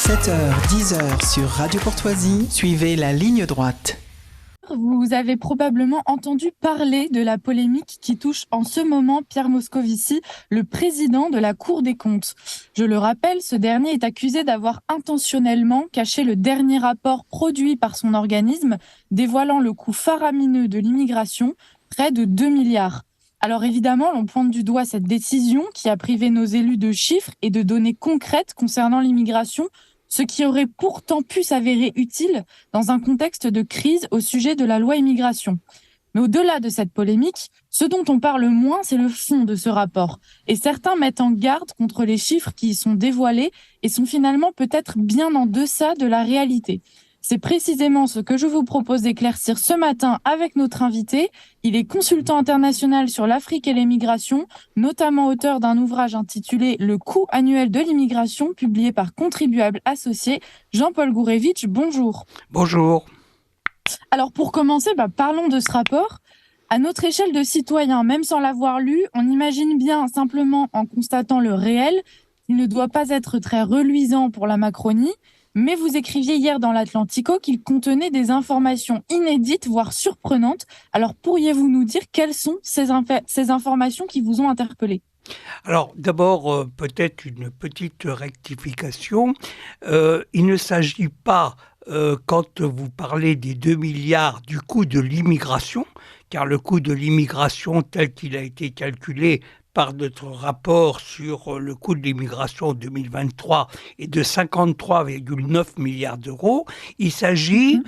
7h, 10h sur Radio Courtoisie, suivez la ligne droite. Vous avez probablement entendu parler de la polémique qui touche en ce moment Pierre Moscovici, le président de la Cour des comptes. Je le rappelle, ce dernier est accusé d'avoir intentionnellement caché le dernier rapport produit par son organisme, dévoilant le coût faramineux de l'immigration, près de 2 milliards. Alors évidemment, l'on pointe du doigt cette décision qui a privé nos élus de chiffres et de données concrètes concernant l'immigration, ce qui aurait pourtant pu s'avérer utile dans un contexte de crise au sujet de la loi immigration. Mais au-delà de cette polémique, ce dont on parle moins, c'est le fond de ce rapport. Et certains mettent en garde contre les chiffres qui y sont dévoilés et sont finalement peut-être bien en deçà de la réalité. C'est précisément ce que je vous propose d'éclaircir ce matin avec notre invité. Il est consultant international sur l'Afrique et l'immigration, notamment auteur d'un ouvrage intitulé « Le coût annuel de l'immigration » publié par Contribuables Associés. Jean-Paul Gourevitch, bonjour. Bonjour. Alors pour commencer, parlons de ce rapport. À notre échelle de citoyens, même sans l'avoir lu, on imagine bien simplement en constatant le réel qu'il ne doit pas être très reluisant pour la Macronie. Mais vous écriviez hier dans l'Atlantico qu'il contenait des informations inédites, voire surprenantes. Alors pourriez-vous nous dire quelles sont ces informations qui vous ont interpellé ? Alors d'abord, peut-être une petite rectification. Il ne s'agit pas, quand vous parlez des 2 milliards, du coût de l'immigration, car le coût de l'immigration tel qu'il a été calculé par notre rapport sur le coût de l'immigration en 2023 est de 53,9 milliards d'euros. Il s'agit,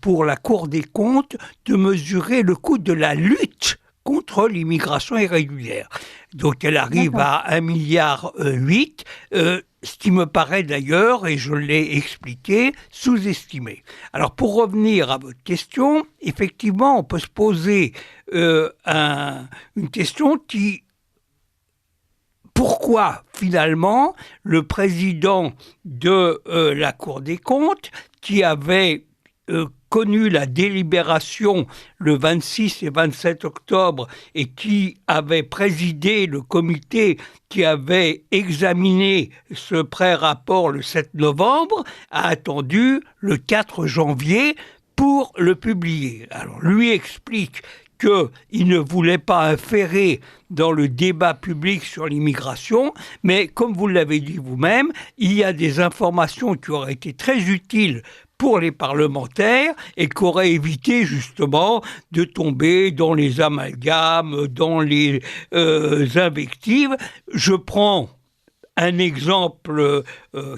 pour la Cour des comptes, de mesurer le coût de la lutte contre l'immigration irrégulière. Donc elle arrive à 1,8 milliard, ce qui me paraît d'ailleurs, et je l'ai expliqué, sous-estimé. Alors pour revenir à votre question, effectivement, on peut se poser une question qui... Pourquoi, finalement, le président de la Cour des comptes, qui avait connu la délibération le 26 et 27 octobre et qui avait présidé le comité qui avait examiné ce pré-rapport le 7 novembre, a attendu le 4 janvier pour le publier. Alors, lui explique qu'il ne voulait pas inférer dans le débat public sur l'immigration, mais comme vous l'avez dit vous-même, il y a des informations qui auraient été très utiles pour les parlementaires et qui auraient évité justement de tomber dans les amalgames, dans les invectives. Je prends un exemple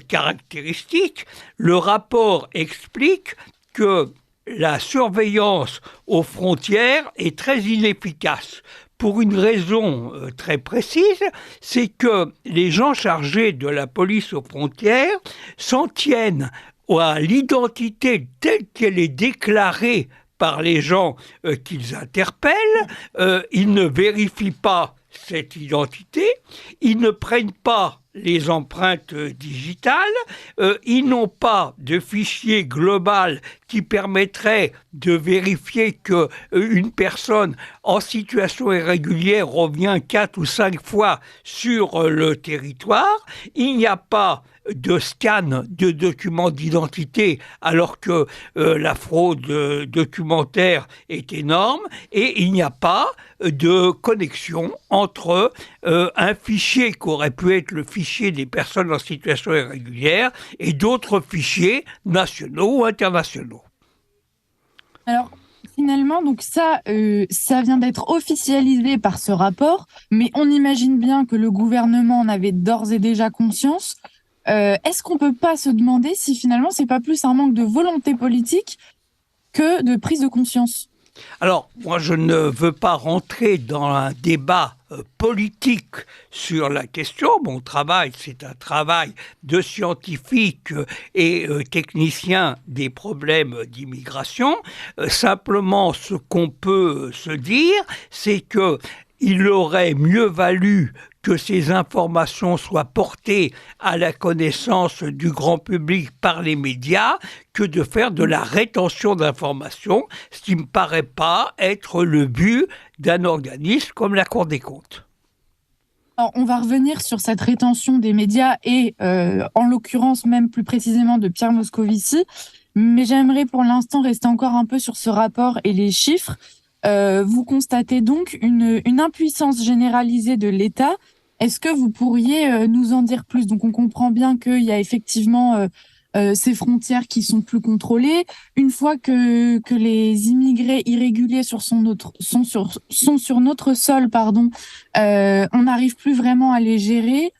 caractéristique. Le rapport explique que la surveillance aux frontières est très inefficace. Pour une raison très précise, c'est que les gens chargés de la police aux frontières s'en tiennent à l'identité telle qu'elle est déclarée par les gens qu'ils interpellent. Ils ne vérifient pas cette identité, ils ne prennent pas les empreintes digitales, ils n'ont pas de fichier global qui permettrait de vérifier qu'une personne en situation irrégulière revient 4 ou 5 fois sur le territoire. Il n'y a pas de scan de documents d'identité alors que la fraude documentaire est énorme et il n'y a pas de connexion entre un fichier qui aurait pu être le fichier des personnes en situation irrégulière et d'autres fichiers nationaux ou internationaux. Alors, finalement, donc ça vient d'être officialisé par ce rapport, mais on imagine bien que le gouvernement en avait d'ores et déjà conscience. Est-ce qu'on peut pas se demander si finalement c'est pas plus un manque de volonté politique que de prise de conscience ? Alors, moi, je ne veux pas rentrer dans un débat politique sur la question. Mon travail, c'est un travail de scientifique et technicien des problèmes d'immigration. Simplement, ce qu'on peut se dire, c'est que il aurait mieux valu que ces informations soient portées à la connaissance du grand public par les médias que de faire de la rétention d'informations, ce qui ne me paraît pas être le but d'un organisme comme la Cour des comptes. Alors, on va revenir sur cette rétention des médias et, en l'occurrence, même plus précisément de Pierre Moscovici. Mais j'aimerais pour l'instant rester encore un peu sur ce rapport et les chiffres. Vous constatez donc une impuissance généralisée de l'État. Est-ce que vous pourriez nous en dire plus? Donc, on comprend bien qu'il y a effectivement ces frontières qui sont plus contrôlées. Une fois que les immigrés irréguliers sont sur notre sol, pardon, on n'arrive plus vraiment à les gérer.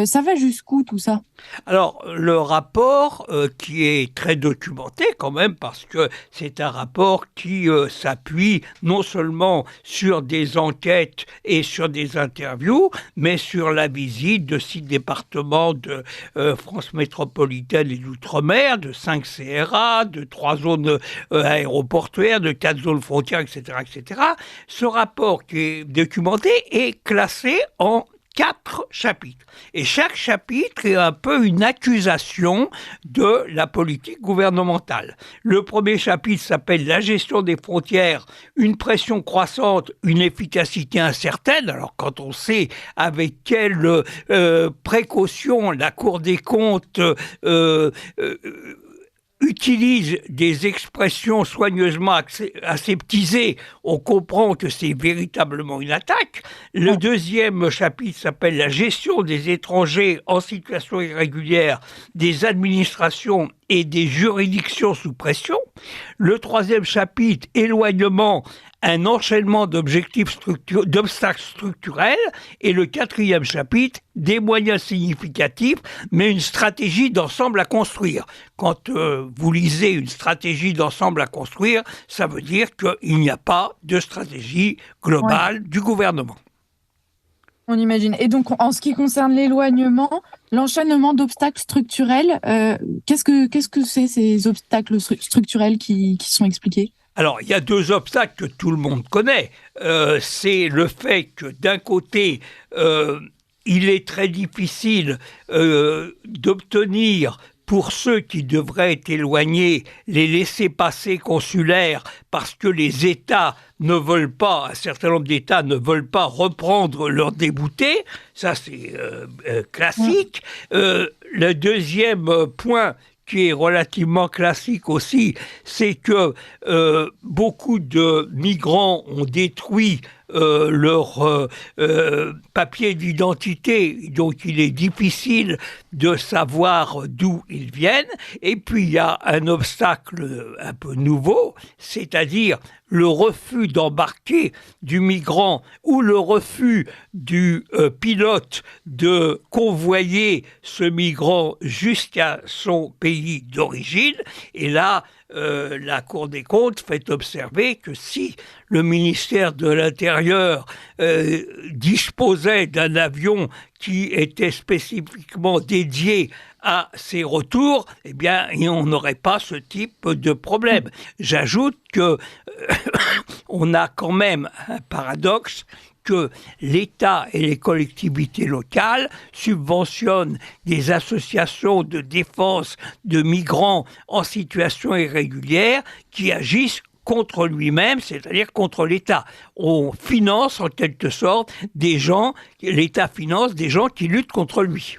Ça va jusqu'où tout ça? Alors, le rapport, qui est très documenté quand même, parce que c'est un rapport qui s'appuie non seulement sur des enquêtes et sur des interviews, mais sur la visite de 6 départements de France métropolitaine et d'outre-mer, de 5 CRA, de 3 zones aéroportuaires, de 4 zones frontières, etc., etc. Ce rapport qui est documenté est classé en 4 chapitres. Et chaque chapitre est un peu une accusation de la politique gouvernementale. Le premier chapitre s'appelle « La gestion des frontières, une pression croissante, une efficacité incertaine ». Alors quand on sait avec quelle précaution la Cour des comptes utilise des expressions soigneusement aseptisées, on comprend que c'est véritablement une attaque. Le deuxième chapitre s'appelle « La gestion des étrangers en situation irrégulière, des administrations et des juridictions sous pression ». Le troisième chapitre « Éloignement, un enchaînement d'obstacles structurels ». Et le quatrième chapitre « Des moyens significatifs, mais une stratégie d'ensemble à construire ». Quand vous lisez une stratégie d'ensemble à construire, ça veut dire qu'il n'y a pas de stratégie globale du gouvernement. On imagine. Et donc, en ce qui concerne l'éloignement, l'enchaînement d'obstacles structurels, qu'est-ce que c'est ces obstacles structurels qui sont expliqués? Alors, il y a 2 obstacles que tout le monde connaît. C'est le fait que d'un côté, il est très difficile d'obtenir pour ceux qui devraient être éloignés, les laissez-passer consulaires, parce que les États ne veulent pas, un certain nombre d'États ne veulent pas reprendre leurs déboutés. Ça, c'est classique. Le deuxième point qui est relativement classique aussi, c'est que beaucoup de migrants ont détruit leur papier d'identité, donc il est difficile de savoir d'où ils viennent. Et puis il y a un obstacle un peu nouveau, c'est-à-dire le refus d'embarquer du migrant ou le refus du pilote de convoyer ce migrant jusqu'à son pays d'origine. Et là, la Cour des comptes fait observer que si le ministère de l'Intérieur disposait d'un avion qui était spécifiquement dédié à ces retours, eh bien, on n'aurait pas ce type de problème. J'ajoute que on a quand même un paradoxe que l'État et les collectivités locales subventionnent des associations de défense de migrants en situation irrégulière qui agissent contre lui-même, c'est-à-dire contre l'État. On finance en quelque sorte des gens, l'État finance des gens qui luttent contre lui.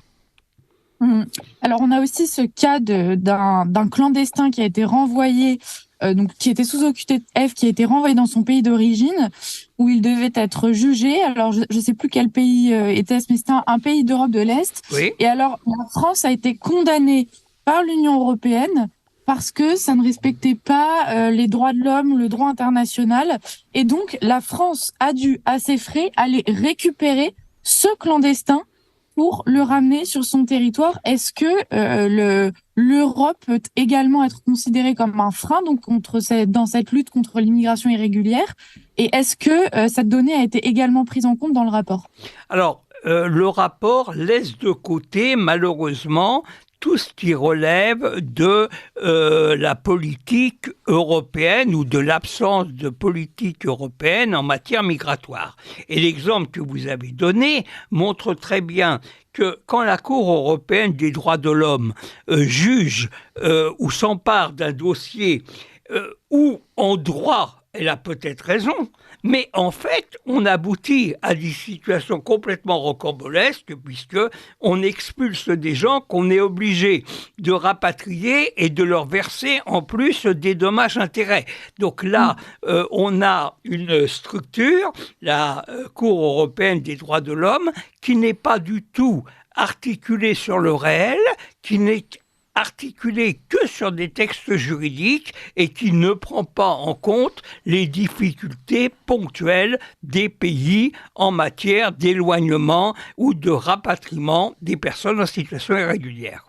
Alors, on a aussi ce cas d'un clandestin qui a été renvoyé, donc qui était sous OQTF, qui a été renvoyé dans son pays d'origine, où il devait être jugé. Alors, je ne sais plus quel pays était-ce, mais c'était un pays d'Europe de l'Est. Oui. Et alors, la France a été condamnée par l'Union européenne parce que ça ne respectait pas les droits de l'homme, le droit international. Et donc, la France a dû, à ses frais, aller récupérer ce clandestin pour le ramener sur son territoire. Est-ce que l'Europe peut également être considérée comme un frein donc dans cette lutte contre l'immigration irrégulière? Et est-ce que cette donnée a été également prise en compte dans le rapport? Alors, le rapport laisse de côté, malheureusement, tout ce qui relève de la politique européenne ou de l'absence de politique européenne en matière migratoire. Et l'exemple que vous avez donné montre très bien que quand la Cour européenne des droits de l'homme juge ou s'empare d'un dossier où en droit elle a peut-être raison, mais en fait, on aboutit à des situations complètement rocambolesques puisque on expulse des gens qu'on est obligé de rapatrier et de leur verser en plus des dommages-intérêts. Donc là, on a une structure, la Cour européenne des droits de l'homme, qui n'est pas du tout articulée sur le réel, qui n'est articulé que sur des textes juridiques et qui ne prend pas en compte les difficultés ponctuelles des pays en matière d'éloignement ou de rapatriement des personnes en situation irrégulière.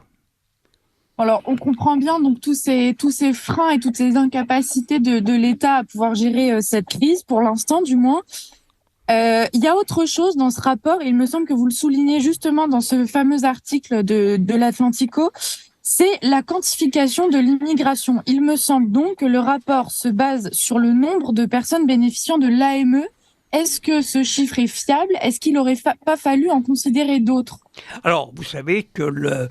Alors, on comprend bien donc tous ces freins et toutes ces incapacités de l'État à pouvoir gérer cette crise, pour l'instant du moins. Il y a autre chose dans ce rapport, et il me semble que vous le soulignez justement dans ce fameux article de l'Atlantico, c'est la quantification de l'immigration. Il me semble donc que le rapport se base sur le nombre de personnes bénéficiant de l'AME. Est-ce que ce chiffre est fiable? Est-ce qu'il n'aurait pas fallu en considérer d'autres? Alors, vous savez que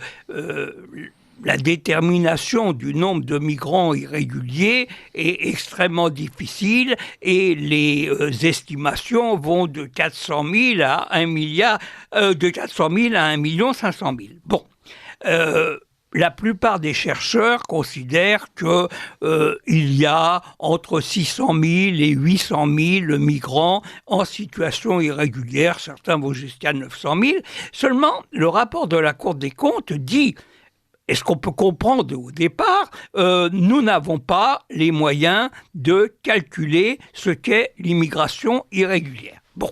la détermination du nombre de migrants irréguliers est extrêmement difficile et les estimations vont de 400 000 à 1 milliard, de 400 000 à 1 500 000. Bon. La plupart des chercheurs considèrent qu'il y a entre 600 000 et 800 000 migrants en situation irrégulière. Certains vont jusqu'à 900 000. Seulement, le rapport de la Cour des comptes dit, et ce qu'on peut comprendre au départ, nous n'avons pas les moyens de calculer ce qu'est l'immigration irrégulière. Bon.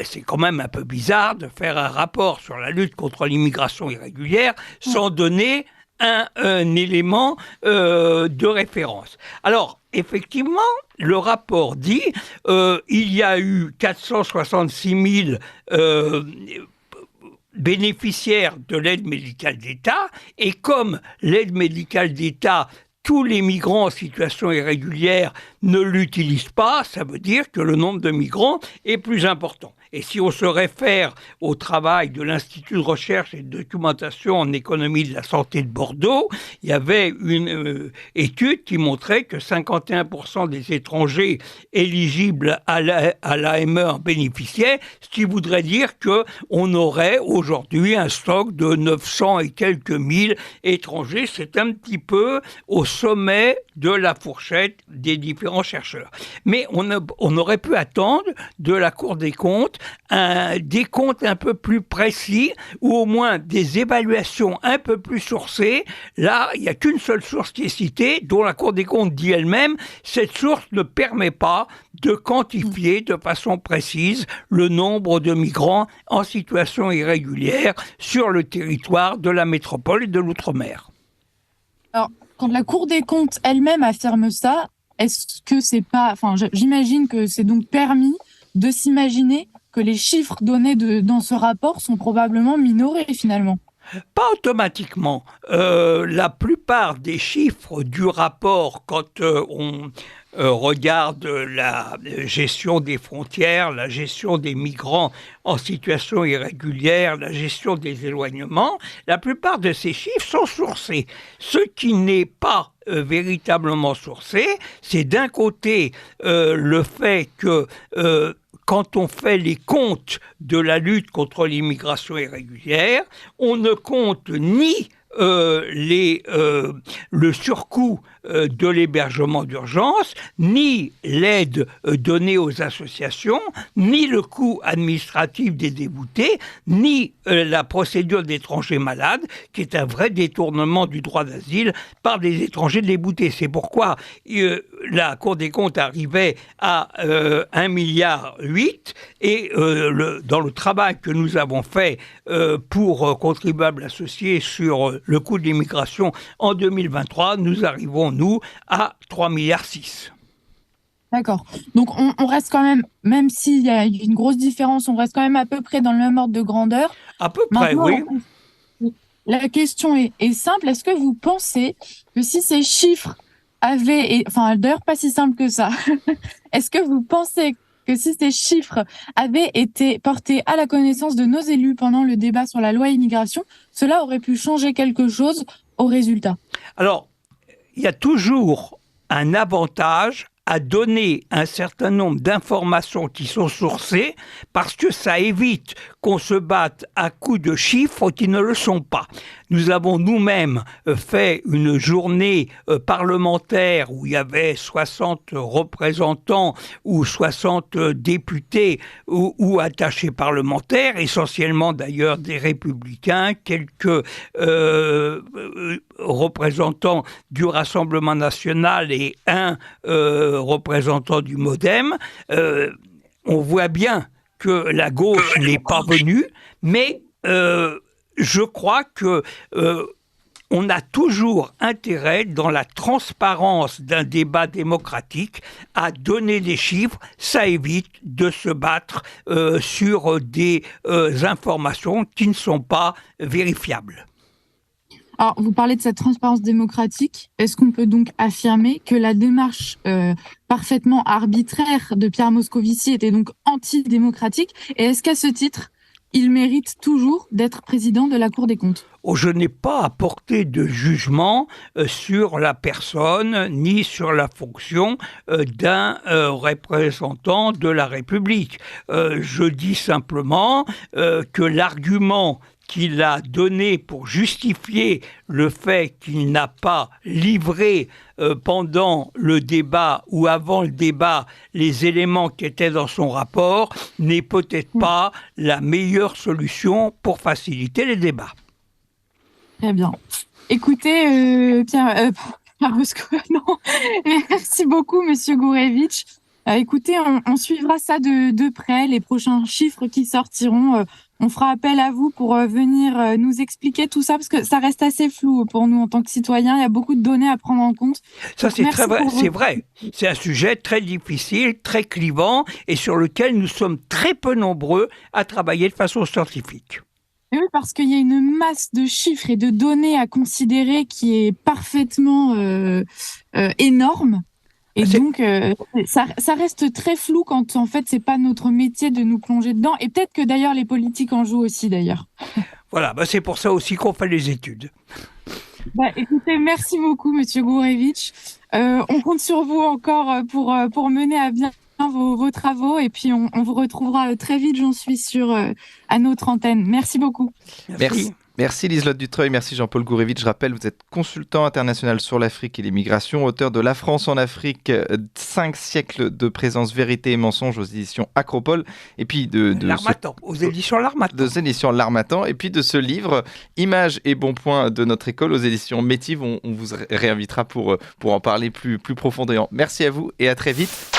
C'est quand même un peu bizarre de faire un rapport sur la lutte contre l'immigration irrégulière sans donner un élément de référence. Alors, effectivement, le rapport dit il y a eu 466 000 bénéficiaires de l'aide médicale d'État, et comme l'aide médicale d'État, tous les migrants en situation irrégulière ne l'utilisent pas, ça veut dire que le nombre de migrants est plus important. Et si on se réfère au travail de l'Institut de recherche et de documentation en économie de la santé de Bordeaux, il y avait une étude qui montrait que 51% des étrangers éligibles à l'AME en bénéficiaient, ce qui voudrait dire qu'on aurait aujourd'hui un stock de 900 et quelques mille étrangers. C'est un petit peu au sommet de la fourchette des différents chercheurs. Mais on aurait pu attendre de la Cour des comptes un décompte un peu plus précis ou au moins des évaluations un peu plus sourcées. Là, il n'y a qu'une seule source qui est citée, dont la Cour des comptes dit elle-même, cette source ne permet pas de quantifier de façon précise le nombre de migrants en situation irrégulière sur le territoire de la métropole et de l'outre-mer. Alors, quand la Cour des comptes elle-même affirme ça, est-ce que c'est pas... Enfin, j'imagine que c'est donc permis de s'imaginer que les chiffres donnés dans ce rapport sont probablement minorés finalement. Pas automatiquement. La plupart des chiffres du rapport, quand on regarde la gestion des frontières, la gestion des migrants en situation irrégulière, la gestion des éloignements, la plupart de ces chiffres sont sourcés. Ce qui n'est pas véritablement sourcé, c'est d'un côté le fait que quand on fait les comptes de la lutte contre l'immigration irrégulière, on ne compte ni le surcoût de l'hébergement d'urgence, ni l'aide donnée aux associations, ni le coût administratif des déboutés, ni la procédure d'étrangers malades, qui est un vrai détournement du droit d'asile par des étrangers déboutés. C'est pourquoi la Cour des comptes arrivait à 1,8 milliard et dans le travail que nous avons fait pour contribuables associés sur le coût de l'immigration en 2023, nous arrivons, nous, à 3,6 milliards. D'accord. Donc, on reste quand même s'il y a une grosse différence, on reste quand même à peu près dans le même ordre de grandeur. À peu près, maintenant, oui. La question est simple. Est-ce que vous pensez que si ces chiffres enfin, d'ailleurs, pas si simple que ça, est-ce que vous pensez que si ces chiffres avaient été portés à la connaissance de nos élus pendant le débat sur la loi immigration, cela aurait pu changer quelque chose au résultat? Alors, il y a toujours un avantage à donner un certain nombre d'informations qui sont sourcées parce que ça évite qu'on se batte à coups de chiffres qui ne le sont pas. Nous avons nous-mêmes fait une journée parlementaire où il y avait 60 représentants ou 60 députés ou attachés parlementaires, essentiellement d'ailleurs des républicains, quelques représentants du Rassemblement national et un représentant du MoDem. On voit bien que la gauche n'est pas venue, mais je crois que on a toujours intérêt, dans la transparence d'un débat démocratique, à donner des chiffres. Ça évite de se battre sur des informations qui ne sont pas vérifiables. Alors, vous parlez de cette transparence démocratique. Est-ce qu'on peut donc affirmer que la démarche parfaitement arbitraire de Pierre Moscovici était donc antidémocratique? Et est-ce qu'à ce titre, il mérite toujours d'être président de la Cour des comptes? Je n'ai pas apporté de jugement sur la personne ni sur la fonction d'un représentant de la République. Je dis simplement que l'argument qu'il a donné pour justifier le fait qu'il n'a pas livré pendant le débat ou avant le débat les éléments qui étaient dans son rapport n'est peut-être pas la meilleure solution pour faciliter les débats. Très bien. Écoutez, Pierre Moscovici, non, merci beaucoup, Monsieur Gourevitch. Écoutez, on suivra ça de près, les prochains chiffres qui sortiront. On fera appel à vous pour venir nous expliquer tout ça, parce que ça reste assez flou pour nous en tant que citoyens. Il y a beaucoup de données à prendre en compte. Ça, c'est très vrai. C'est vrai. C'est un sujet très difficile, très clivant, et sur lequel nous sommes très peu nombreux à travailler de façon scientifique. Oui, parce qu'il y a une masse de chiffres et de données à considérer qui est parfaitement énorme. Et donc, ça reste très flou quand, en fait, c'est pas notre métier de nous plonger dedans. Et peut-être que, d'ailleurs, les politiques en jouent aussi, d'ailleurs. Voilà, c'est pour ça aussi qu'on fait les études. Écoutez, merci beaucoup, Monsieur Gourevitch. On compte sur vous encore pour mener à bien vos travaux. Et puis, on vous retrouvera très vite, j'en suis sûre, à notre antenne. Merci beaucoup. Merci Liselotte Dutreuil, merci Jean-Paul Gourevitch. Je rappelle, vous êtes consultant international sur l'Afrique et l'immigration, auteur de La France en Afrique, 5 siècles de présence, vérité et mensonge aux éditions Acropole. Et puis L'Harmattan, aux éditions L'Harmattan. Et puis de ce livre, Images et bons points de notre école aux éditions Métive. On vous réinvitera pour en parler plus profondément. Merci à vous et à très vite.